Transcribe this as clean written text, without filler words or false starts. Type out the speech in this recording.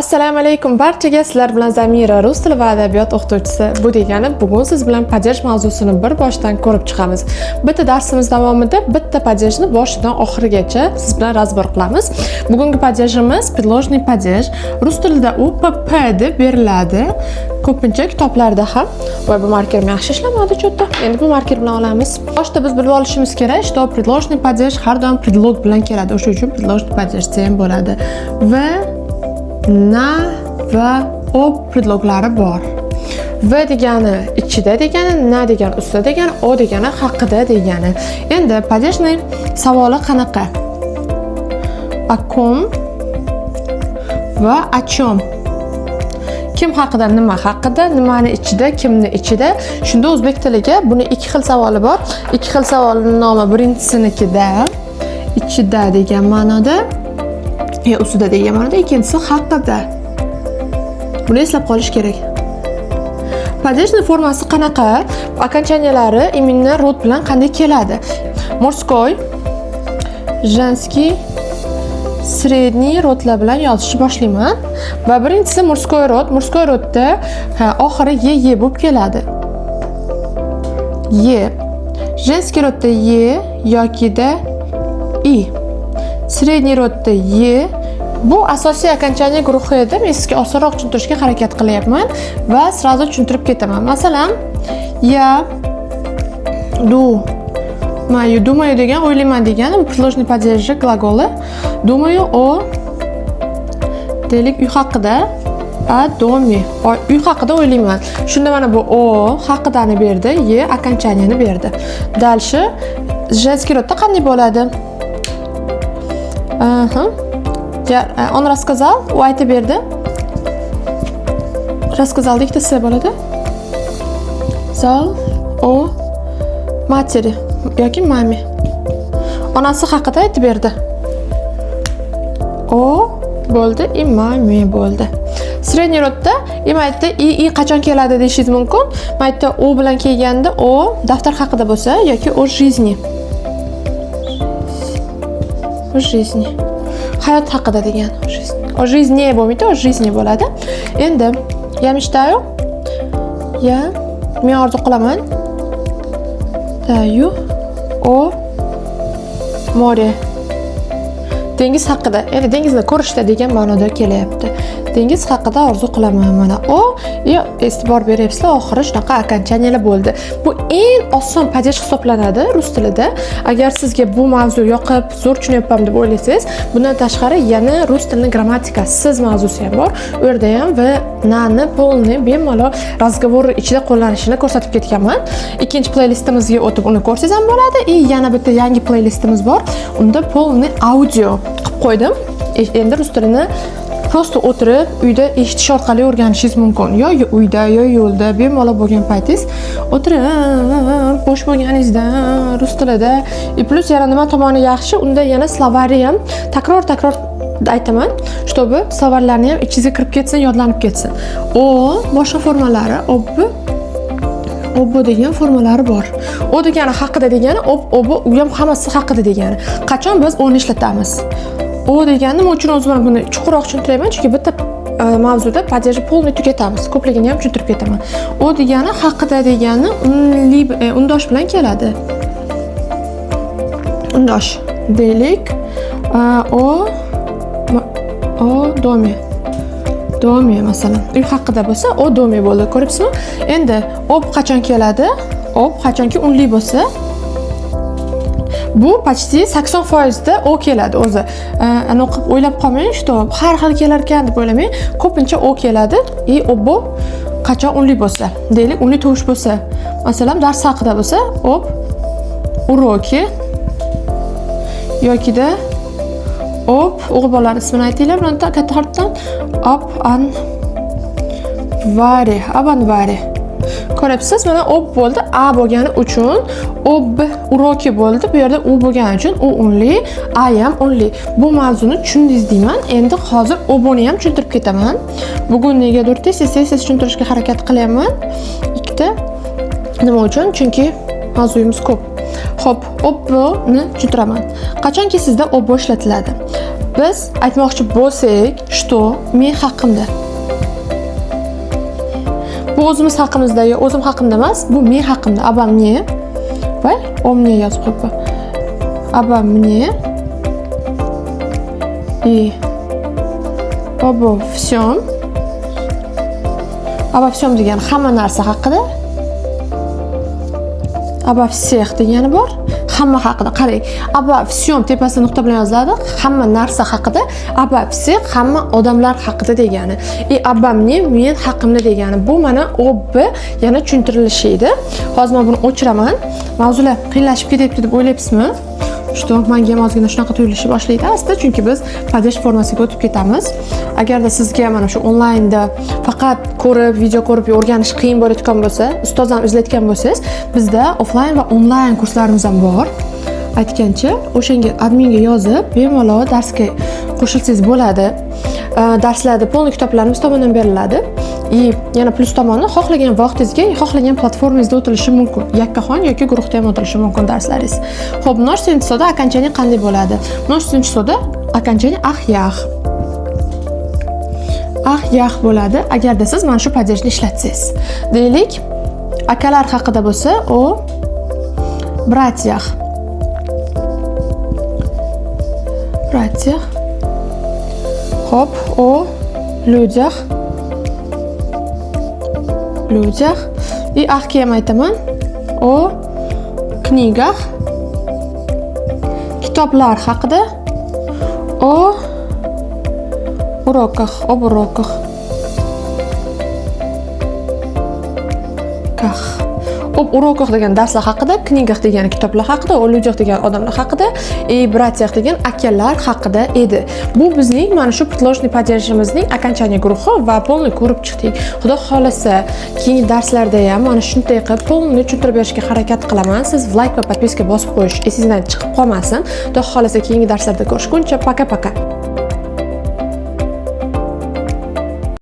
Assalomu alaykum barchaga, sizlar bilan Zamira, rus tili va adabiyot o'qituvchisi. Bu degani bugun siz bilan padej mavzusini bir boshdan ko'rib chiqamiz. Bitta darsimiz davomida bitta padejni boshidan oxirigacha siz bilan razbor qilamiz. Bugungi padejimiz предложный padej. Rus tilida u PP deb beriladi. Ko'pincha kitoblarda ham. Voy, bu markerim yaxshi ishlamadi cho'tta. Endi bu marker bilan olamiz. Boshda biz bilib olishimiz kerak, что предложный padej har doim предлог bilan keladi. O'sha uchun предложный padej ham bo'ladi. Va na va o predloglari bor. V degani ichida degani, na degani ustida degani, o degani haqida degani. Endi padejning savoli qanaqa? O kom va o чем? Kim haqida, nima haqida, nimani ichida, kimni ichida. Shunda o'zbek tiliga buni ikki xil savoli bor. Ikki xil savolning nomi birinchisinikida ichida degan ma'noda, ustida degan ma'noda, ikkinchisi haqida. Buni eslab qolish kerak. Padejning formasi qanaqa? Окончаниялari iminli rod bilan qanday keladi? Мужской, женский, средний rodlar bilan yozishni boshlayman. Va birinchisi мужской rod. Мужской rodda oxiri ye bo'lib keladi. Ye. Женский rodda ye yokida i. Средний rodda ye. Bu asosiy окончание guruhi edi. Men sizga osonroq tushuntirishga harakat qilyapman va sразу tushuntirib ketaman. Masalan, я думаю degan o'ylayman degan предложный падежи gлаголы. Думаю о deylik uy haqida, a доме. Uy haqida o'ylayman. Shunda mana bu o haqidani berdi, ye окончаниeni berdi. Дальше женский rodda qanday bo'ladi? Он рассказал, u aytib berdi. Рассказал ikkita s bo'ladi. Zal o materi yoki mami. Onasi haqida aytib berdi. O bo'ldi, i mami bo'ldi. Средний rodda im aytdi, i qachon keladi deyishingiz mumkin. Maytda o bilan kelganda o daftar haqida bo'lsa yoki o жизни. O жизни. Hayot haqida degan. O жизни bo'lmaydi, o жизни bo'ladi. Endi я мечтаю, я men orzu qilaman. Tayu o more. Dengiz haqida. Endi dengizni ko'rishda degan ma'noda kelyapti. Dengiz haqida orzu qilaman. Mana o e'tibor beryapsizlar, oxiri shunaqa окончаниялар bo'ldi. Bu eng oson padej hisoblanadi rus tilida. Agar sizga bu mavzu yoqib, zo'r tushunyapman deb o'ylasangiz, bundan tashqari yana rus tilining grammatikasiz mavzusi ham bor. U yerda ham va nani, polni bemalol razgovor ichida qo'llanishini ko'rsatib ketganman. Ikkinchi playlistimizga o'tib uni ko'rsangiz ham bo'ladi. Yana bitta yangi playlistimiz bor. Unda polni audio qilib qo'ydim. Endi rus tilini prosta o'tirib, uyda eshitish orqali o'rganishingiz mumkin. Yo uyda, yo yo'lda, bemalol bo'lgan paytingiz o'tirib, bo'sh bo'lganingizda rus tilida. Plus yana nima tomoni yaxshi, unda yana slovari ham takror aytaman, чтобы slovarlarni ham ichingizga kirib ketsin, yodlanib ketsin. O boshqa formalari, obbo degan formalari bor. O degani haqida degani, obbo u ham hammasi haqida degani. Qachon biz o'ni ishlatamiz? O degani nima uchun o'zim buni chuqurroq tushuntirayman, chunki bitta mavzuda padejni polni tugatamiz. Ko'pligini ham tushuntirib ketaman. O degani haqida degani undosh bilan keladi. Undosh deylik. O domi masalan. Uy haqida bo'lsa o domi bo'ldi. Ko'ryapsizmi? Endi ob qachon keladi? Ob qachonki unli bo'lsa, bu почти 80% da o keladi o'zi. Ana o'qib o'ylab qolmang, что har xil kelar ekan deb o'ylamang. Ko'pincha o keladi. Obbo qachon unli bo'lsa, deylik unli tovush bo'lsa. Masalan, dars haqida bo'lsa, ob uroki yokida ob o'g'il bolalar ismini aytinglar, bilan katta harfdan abanvari. Ko'ryapsiz, mana ob bo'ldi, a bo'lgani uchun, ob uroki bo'ldi, bu yerda u bo'lgani uchun u unli, a ham unli. Bu mavzuni tushundingiz deyman. Endi hozir oboni ham tushuntirib ketaman. Bugun negadir tez tushuntirishga harakat qilyapman. Ikkita. Nima uchun? Chunki mavzuyimiz ko'p. Xo'p, obboni tushuntiraman. Qachonki sizda obbo ishlatiladi? Biz aytmoqchi bo'lsak, что men haqimda. Bu o'zimiz haqimizda, yo o'zim haqimda emas, bu men haqimda. Обо мне. Va o мне yozib qo'yib. Обо мне и обо всем. Обо всем degani hamma narsa haqida. Обо всех degani bor. Hamma haqida. Qarang, обо всем tepasida nuqta bilan yoziladi. Hamma narsa haqida, обо всех hamma odamlar haqida degani. Обо мне men haqimda degani. Bu mana ob yana tushuntirilishi edi. Hozir men buni o'chiraman. Mavzular qiyinlashib ketyapti deb o'ylayapsizmi? Что menga ham ozgina shunaqa tuyulishni boshlaydi asta, chunki biz padej formasiga o'tib ketamiz. Agarda sizga mana shu onlaynda faqat ko'rib, video ko'rib o'rganish qiyin bo'layotgan bo'lsa, ustozdan izlayotgan bo'lsangiz, bizda offlayn va onlayn kurslarimiz ham bor. Aytgancha, o'shanga adminga yozib, bemalol darsga qo'shilsangiz bo'ladi. Darslarda polniy kitoblarimiz tomonidan beriladi. Yana plus tomoni xohlagan vaqtingizga, xohlagan platformangizda o'tilishi mumkin. Yakkaxon yoki guruhda ham o'tilishi mumkin darslaringiz. Xo'p, множественный числоda окончание qanday bo'ladi? Множественный числоda окончание ах-ях. Ах-ях bo'ladi agarda siz mana shu padejni ishlatsangiz. Deylik, akalar haqida bo'lsa, o bratьях. Bratьях. Xo'p, o людях. И ahga ham aytaman. O knigах. Kitoblar haqida. O уроках, об уроках. Ob уроках degan darslar haqida, knigах degan kitoblar haqida, o людях degan odamlar haqida, bratьях degan akalar haqida edi. Bu bizning mana shu предложный padejimizning окончание guruhi va polniy ko'rib chiqdik. Xudo xolasa, keyingi darslarda ham mana shunday qilib polniy tushuntirib berishga harakat qilaman. Siz like va podpiska bosib qo'yish esingizdan chiqib qolmasin. Xudo xolasa, keyingi darslarda ko'rishguncha, paka-paka.